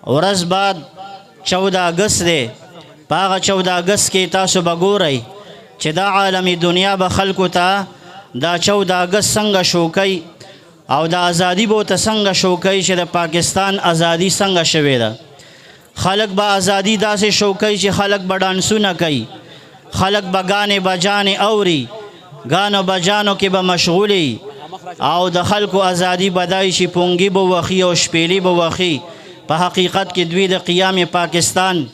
ورځ بعد 14 اگست دی. په هغه 14 اگست کې تاسو به ګورئ چې دا عالمي دنیا به خلکو ته دا 14 اگست څنګه شوکوي او د ازادي به ورته څنګه شوکوي چې د پاکستان ازادي څنګه شوې ده. خلک به ازادي داسې شوکوي چې خلک به ډانسونه کوي، خلک به ګانې بجانې اوري، ګانو بجانو کې به مشغولي او د خلکو ازادي بدای شي، پونګي به وخي او شپېلې به وخي. په حقیقت کې دوی د قیام پاکستان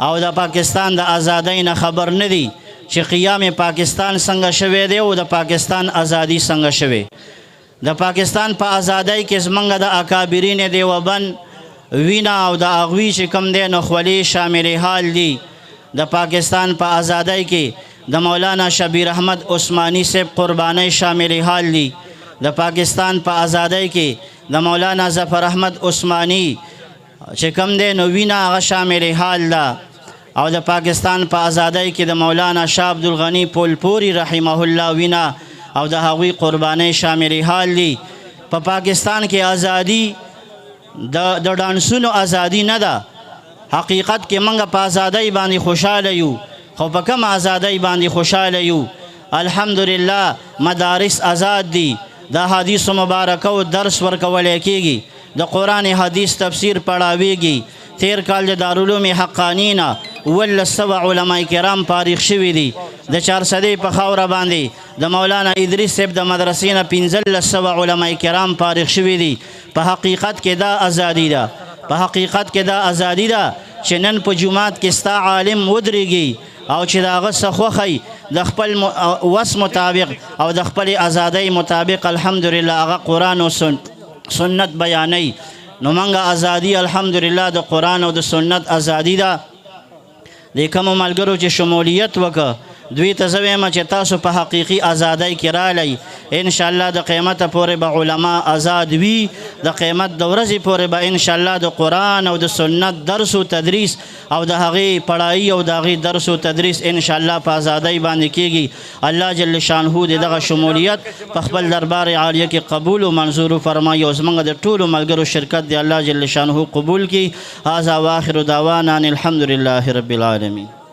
او د پاکستان د ازادۍ نه خبر نه دي چې قیام پاکستان څنګه شوی دی او د پاکستان ازادي څنګه شوی. د پاکستان په ازادۍ کې زمونږ د اکابرین دیوبند وینا او د هغوی چې کوم دی نو خولې شامل حال دي. د پاکستان په ازادۍ کې د مولانا شبیر احمد عثماني صاحب قربانۍ شامل حال دي. د پاکستان په ازادۍ کې د مولانا ظفر احمد عثماني چې کوم دی نو وینا هغه شامل حال ده. او د پاکستان په ازادۍ کې د مولانا شاه عبدالغني پولپوري رحمه الله وینا او د هغوی قربانۍ شامل حال دي. په پاکستان کې ازادي د ډانسونو ازادي نه ده. حقیقت کې موږ په ازادۍ باندې خوشحاله یو، خو په کوم ازادۍ باندې خوشحاله یو؟ الحمدلله مدارس آزاد دي، د حدیث مبارکو درس ورکولی کېږي، د قرآن حدیث تفسیر پڑھاویږي. تیر کال د دارالعلوم حقانینا 100 علماء کرام فارغ شوي دي. د چارسدې په خاوره باندې د مولانا ادریس صاحب د مدرسې نه 1500 علماء کرام فارغ شوي دي. په حقیقت کې دا ازادي ده، په حقیقت کې دا ازادي ده چې نن په جومات کې ستا عالم ودرېږي او چې د هغه څه خوښی د خپل وس مطابق او د خپل ازادۍ مطابق الحمدلله هغه قرآن او سنت بیانوي. نو موږ ازادي الحمدلله د قرآن او د سنت ازادي ده. د کومو ملګرو چې شمولیت وکړه دوی ته زه وایم چې تاسو په حقیقي ازادۍ کې رالی. انشاءالله د قیامته پورې به علما آزاد وي، د قیامت د ورځې پورې به انشاءالله د قرآن او د سنت درس و تدریس او د هغې پړایي او د هغې درس و تدریس انشاءالله په ازادۍ باندې کېږي. الله جل شانهو د دغه شمولیت په خپل دربار عالیه کې قبول و منظور فرمایي او زموږ د ټولو ملګرو شرکت دی الله جل شانهو قبول کړي. هذا واخر دعوانا ان الحمد لله رب العالمین.